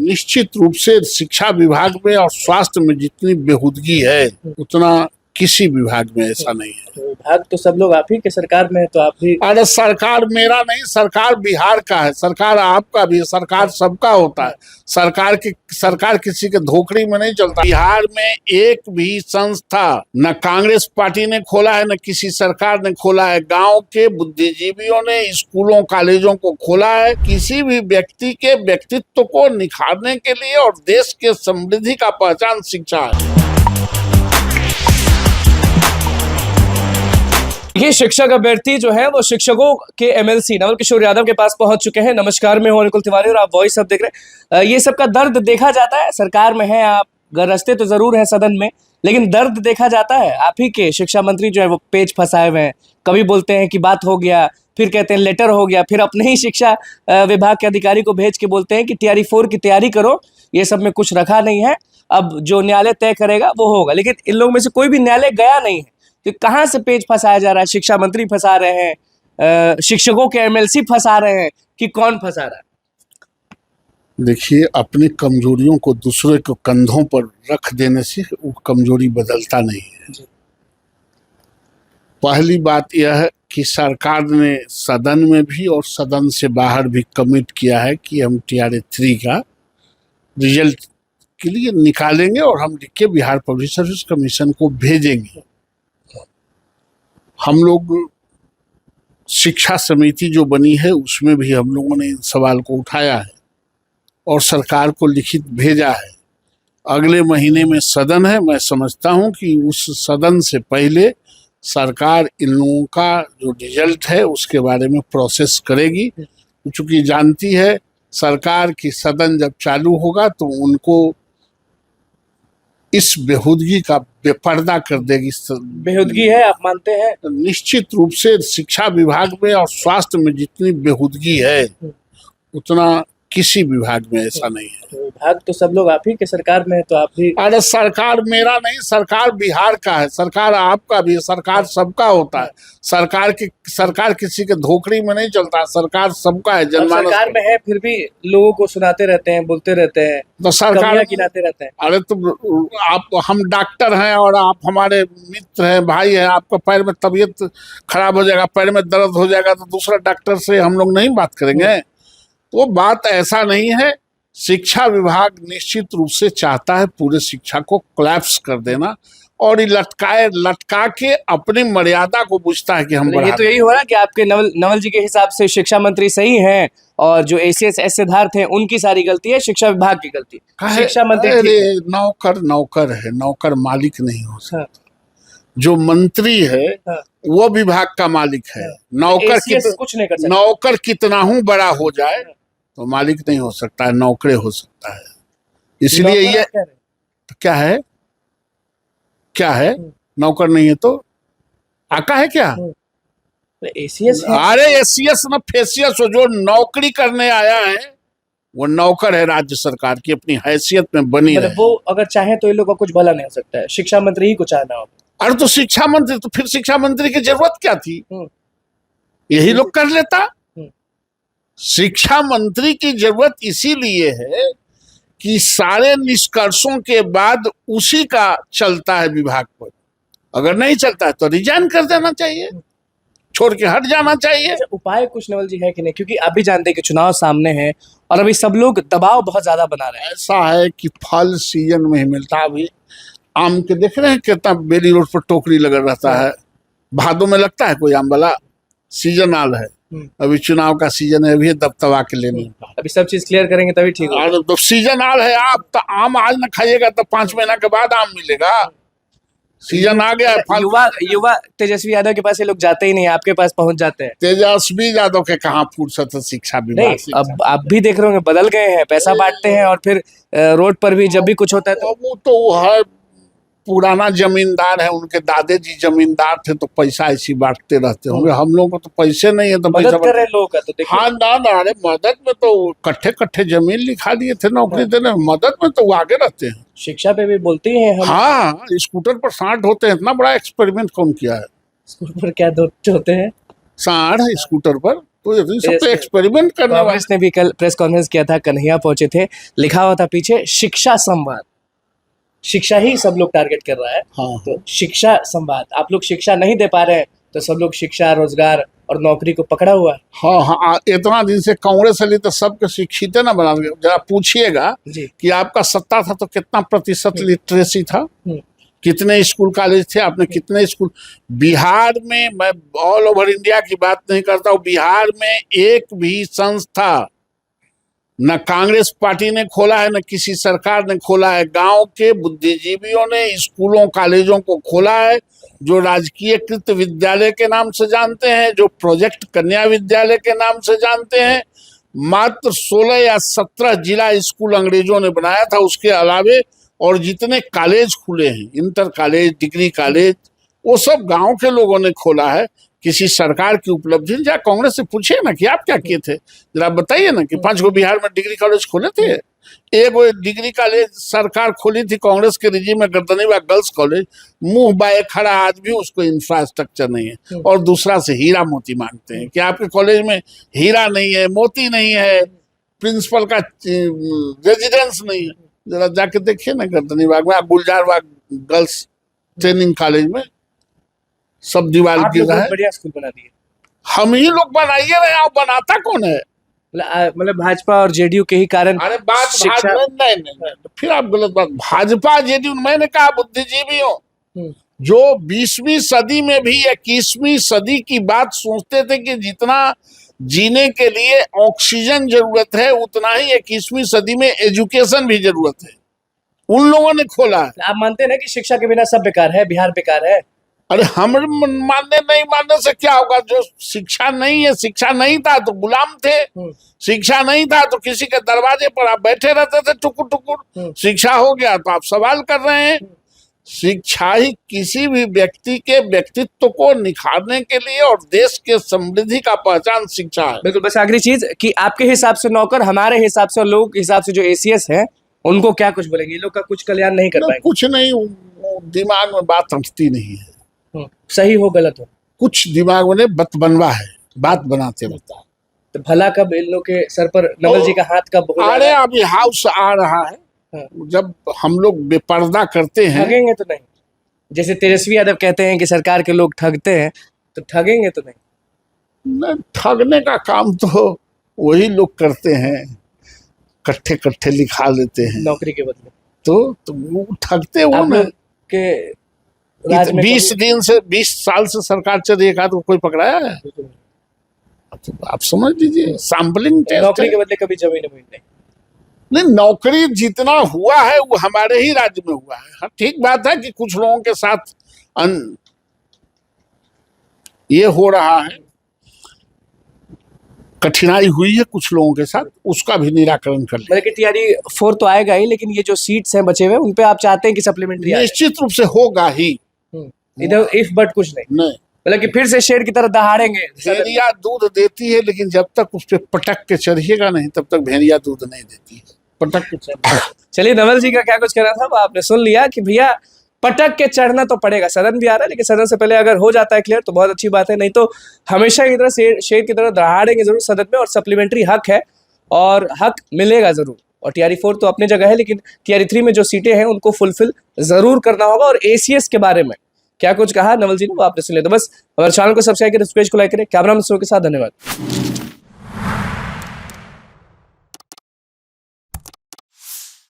निश्चित रूप से शिक्षा विभाग में और स्वास्थ्य में जितनी बेहूदगी है उतना किसी विभाग में ऐसा नहीं है। तो विभाग तो सब लोग आप ही के सरकार में है, तो आप भी। अरे सरकार मेरा नहीं, सरकार बिहार का है, सरकार आपका भी है, सरकार सबका होता है। सरकार किसी के धोखड़ी में नहीं चलता। बिहार में एक भी संस्था न कांग्रेस पार्टी ने खोला है, न किसी सरकार ने खोला है। गांव के बुद्धिजीवियों ने स्कूलों कॉलेजों को खोला है किसी भी व्यक्ति के व्यक्तित्व को निखारने के लिए, और देश के समृद्धि का पहचान शिक्षा है। ये शिक्षक अभ्यर्थी जो है वो शिक्षकों के एमएलसी नवल किशोर यादव के पास पहुंच चुके हैं। नमस्कार, मैं हूं निकुल तिवारी और आप वॉइस अब देख रहे हैं। ये सबका दर्द देखा जाता है, सरकार में है आप, गरजते तो जरूर है सदन में, लेकिन दर्द देखा जाता है। आप ही के शिक्षा मंत्री जो है वो पेज फंसाए हुए हैं। कभी बोलते हैं कि बात हो गया, फिर कहते हैं लेटर हो गया, फिर अपने ही शिक्षा विभाग के अधिकारी को भेज के बोलते हैं कि TRE 4 की तैयारी करो, ये सब में कुछ रखा नहीं है, अब जो न्यायालय तय करेगा वो होगा। लेकिन इन लोगों में से कोई भी न्यायालय गया नहीं है, तो कहाँ से पेज फंसाया जा रहा है? शिक्षा मंत्री फंसा रहे हैं, शिक्षकों के एमएलसी फंसा रहे हैं, कि कौन फंसा रहा है? देखिए, अपनी कमजोरियों को दूसरे के कंधों पर रख देने से वो कमजोरी बदलता नहीं है। पहली बात यह है कि सरकार ने सदन में भी और सदन से बाहर भी कमिट किया है कि हम TRE 3 का रिजल्ट के लिए निकालेंगे और हम लिख के बिहार पब्लिक सर्विस कमीशन को भेजेंगे। हम लोग शिक्षा समिति जो बनी है उसमें भी हम लोगों ने इन सवाल को उठाया है और सरकार को लिखित भेजा है। अगले महीने में सदन है। मैं समझता हूं कि उस सदन से पहले सरकार इन लोगों का जो रिजल्ट है उसके बारे में प्रोसेस करेगी, क्योंकि जानती है सरकार की सदन जब चालू होगा तो उनको इस बेहूदगी का बेपर्दा कर देगी। बेहूदगी है, आप मानते हैं? निश्चित रूप से शिक्षा विभाग में और स्वास्थ्य में जितनी बेहूदगी है उतना किसी विभाग में ऐसा नहीं है। तो विभाग तो सब लोग आप ही के सरकार में है, तो आप भी। अरे सरकार मेरा नहीं, सरकार बिहार का है, सरकार आपका भी है, सरकार सबका होता है। सरकार किसी के धोखड़ी में नहीं चलता, सरकार सबका है। जनमानस सरकार में है फिर भी लोगों को सुनाते रहते हैं, बोलते रहते हैं, तो सरकार गिनाते रहते हैं। अरे तो हम डॉक्टर हैं और आप हमारे मित्र हैं, भाई हैं। आपका पैर में तबीयत खराब हो जाएगा, पैर में दर्द हो जाएगा तो दूसरा डॉक्टर से हम लोग नहीं बात करेंगे? तो बात ऐसा नहीं है। शिक्षा विभाग निश्चित रूप से चाहता है पूरे शिक्षा को कोलैप्स कर देना, और ये लटका के अपनी मर्यादा को बुझता है कि हम ये तो यही हो रहा कि आपके नवल जी के हिसाब से शिक्षा मंत्री सही हैं और जो ACS सिद्धार्थ हैं उनकी सारी गलती है, शिक्षा विभाग की गलती। शिक्षा मंत्री नौकर है, नौकर मालिक नहीं हो सकता। जो मंत्री है वो विभाग का मालिक है। कुछ नहीं कर सकता। नौकर कितना हूं बड़ा हो जाए तो मालिक नहीं हो सकता है, नौकरे हो सकता है। इसलिए ये तो क्या है नौकर नहीं है तो आका है क्या? ACS है। अरे ACS ना फेसियस हो, जो नौकरी करने आया है वो नौकर है राज्य सरकार की, अपनी हैसियत में बनी रहे। वो अगर चाहे तो इन लोगों का कुछ भला नहीं हो सकता है, शिक्षा मंत्री ही को चाहना हो। अरे तो शिक्षा मंत्री, तो फिर शिक्षा मंत्री की जरूरत क्या थी? यही लोग कर लेता। शिक्षा मंत्री की जरूरत इसीलिए है कि सारे निष्कर्षों के बाद उसी का चलता है विभाग पर। अगर नहीं चलता है तो रिजाइन कर देना चाहिए, छोड़ के हट जाना चाहिए। उपाय कुछ नवल जी है कि नहीं? क्योंकि आप भी जानते हैं कि चुनाव सामने है और अभी सब लोग दबाव बहुत ज्यादा बना रहे हैं। ऐसा है कि फल सीजन में ही मिलता। अभी आम के देख रहे हैं कितना बेली रोड पर टोकरी लगा रहता है। भादों में लगता है कोई आम वाला? सीजनल है। अभी चुनाव का सीजन है, अभी दबदबा के लेने। अभी सब चीज क्लियर करेंगे तभी ठीक होगा। तो सीजनल है। आप तो आम आज न खाइएगा तो 5 महीना के बाद आम मिलेगा। सीजन आ गया। युवा तेजस्वी यादव के पास ये लोग जाते ही नहीं, आपके पास पहुंच जाते हैं। तेजस्वी यादव के कहाँ फुर्सत है शिक्षा विभाग से? अब आप भी देख रहे होंगे, बदल गए हैं, पैसा बांटते हैं और फिर रोड पर भी जब भी कुछ होता है तो वो तो है पुराना जमींदार है, उनके दादाजी जमींदार थे तो पैसा ऐसी बांटते रहते होंगे। हम लोग को तो पैसे नहीं है तो पैसा कर रहे लोग तो देखिए। हाँ ना, अरे मदद में तो कट्ठे जमीन लिखा लिए थे नौकरी देने, मदद में तो वो आगे रहते हैं। शिक्षा पे भी बोलती हैं हम। हाँ, स्कूटर पर 60 होते हैं। इतना बड़ा एक्सपेरिमेंट कौन किया है? स्कूटर पर क्या होते हैं? 60 स्कूटर पर तो ये सब तो एक्सपेरिमेंट करने वाले। कांग्रेस ने भी कल प्रेस कॉन्फ्रेंस किया था, कन्हैया पहुंचे थे, लिखा हुआ था पीछे शिक्षा संवाद। शिक्षा ही सब लोग टारगेट कर रहा है। हाँ तो शिक्षा संवाद, आप लोग शिक्षा नहीं दे पा रहे हैं तो सब लोग शिक्षा, रोजगार और नौकरी को पकड़ा हुआ है। हाँ हाँ, इतना दिन से कांग्रेस वाली तो सबके शिक्षित ना बना दिया। जरा पूछिएगा जी। कि आपका सत्ता था तो कितना प्रतिशत लिटरेसी था, कितने स्कूल कॉलेज थे, आपने कितने स्कूल। बिहार में, मैं ऑल ओवर इंडिया की बात नहीं करता हूँ, बिहार में एक भी संस्था न कांग्रेस पार्टी ने खोला है, न किसी सरकार ने खोला है। गांव के बुद्धिजीवियों ने स्कूलों कॉलेजों को खोला है, जो राजकीय कृत विद्यालय के नाम से जानते हैं, जो प्रोजेक्ट कन्या विद्यालय के नाम से जानते हैं। मात्र 16 या 17 जिला स्कूल अंग्रेजों ने बनाया था, उसके अलावे और जितने कॉलेज खुले हैं, इंटर कॉलेज, डिग्री कॉलेज, वो सब गांव के लोगों ने खोला है। किसी सरकार की उपलब्धि जरा कांग्रेस से पूछिए ना कि आप क्या किए थे, जरा बताइए ना कि 5 गो बिहार में डिग्री कॉलेज खोले थे। एक वो डिग्री कॉलेज सरकार खोली थी कांग्रेस के रिजीम में, गर्दनीबाग गर्ल्स कॉलेज, मुंह बाए खड़ा, आज भी उसको इंफ्रास्ट्रक्चर नहीं है। और दूसरा से हीरा मोती मांगते हैं कि आपके कॉलेज में हीरा नहीं है, मोती नहीं है, प्रिंसिपल का रेजिडेंस नहीं है। जरा जाके देखिए ना गर्दनीबाग में, गुलजारबाग गर्ल्स ट्रेनिंग कॉलेज में सब दीवार आप गिर लोग रहा बहुत है। बढ़िया स्कूल बना दिए। हम ही लोग बनाइए रहे हैं, बनाता कौन है? मतलब भाजपा और जेडीयू के ही कारण अरे बात शिक्षा। नहीं, फिर आप गलत बात। भाजपा जेडीयू, मैंने कहा बुद्धिजीवियों जो 20वीं सदी में भी 21वीं सदी की बात सोचते थे कि जितना जीने के लिए ऑक्सीजन जरूरत है उतना ही 21वीं सदी में एजुकेशन भी जरूरत है, उन लोगों ने खोला है। आप मानते हैं ना कि शिक्षा के बिना सब बेकार है, बिहार बेकार है? अरे हम मानने नहीं मानने से क्या होगा? जो शिक्षा नहीं है, शिक्षा नहीं था तो गुलाम थे, शिक्षा नहीं था तो किसी के दरवाजे पर आप बैठे रहते थे टुकुर टुकुर। शिक्षा हो गया तो आप सवाल कर रहे हैं। शिक्षा ही किसी भी व्यक्ति के व्यक्तित्व को निखारने के लिए और देश के समृद्धि का पहचान शिक्षा है। बिल्कुल। बस आखिरी चीज कि आपके हिसाब से नौकर, हमारे हिसाब से और लोगों के हिसाब से जो एसीएस है उनको क्या कुछ बोलेंगे? ये लोग का कुछ कल्याण नहीं कर पाएंगे? कुछ नहीं, दिमाग में बात अटती नहीं है। सही हो गलत हो, कुछ दिमाग में बत बनवा है, बात बनाते रहता है। तो भला कब इन लोग के सर पर नवल जी का हाथ कब हो जाएगा? अरे अभी हाउस आ रहा है, जब हम लोग बेपर्दा करते हैं। ठगेंगे तो नहीं? जैसे तेजस्वी यादव कहते हैं कि सरकार के लोग ठगते हैं, तो ठगेंगे तो नहीं? ठगने का काम तो वही लोग करते हैं, कट्ठे कट्ठे लिखा लेते हैं नौकरी के बदले। तो वो ठगते वो ना के राज में 20 दिन से 20 साल से सरकार चल रही है, तो कोई पकड़ाया है? तो आप समझ लीजिए, सैंपलिंग टेस्ट नौकरी के है। बदले कभी जमीन नहीं। नहीं, नौकरी जितना हुआ है वो हमारे ही राज्य में हुआ है। हाँ, ठीक बात है कि कुछ लोगों के साथ ये हो रहा है, कठिनाई हुई है कुछ लोगों के साथ, उसका भी निराकरण कर लिया। मतलब कि तैयारी 4 तो आएगा ही, लेकिन ये जो सीट्स हैं बचे हुए उन पे आप चाहते हैं कि सप्लीमेंट्री आए? निश्चित रूप से होगा ही। इधर इफ बट कुछ नहीं, मतलब कि फिर से शेर की तरह दहाड़ेंगे। भेड़िया दूध देती है, लेकिन जब तक उस पर पटक के चढ़िएगा नहीं तब तक भेड़िया दूध नहीं देती है। पटक के चढ़। चलिए, नवल जी का क्या कुछ कहना था वो आपने सुन लिया कि भैया पटक के चढ़ना तो पड़ेगा। सदन भी आ रहा है, लेकिन सदन से पहले अगर हो जाता है क्लियर तो बहुत अच्छी बात है, नहीं तो हमेशा की तरह शेर की तरह दहाड़ेंगे जरूर सदन में। और सप्लीमेंट्री हक है और हक मिलेगा जरूर। और टीआरई 4 तो अपनी जगह है, लेकिन टीआरई 3 में जो सीटें हैं उनको फुलफिल जरूर करना होगा। और एसीएस के बारे में क्या कुछ कहा नवल जी ने वो आपने सुन लिया। तो बस हमारे चैनल को सब्सक्राइब करें, पेज को लाइक करें। कैमरा मैन के साथ धन्यवाद।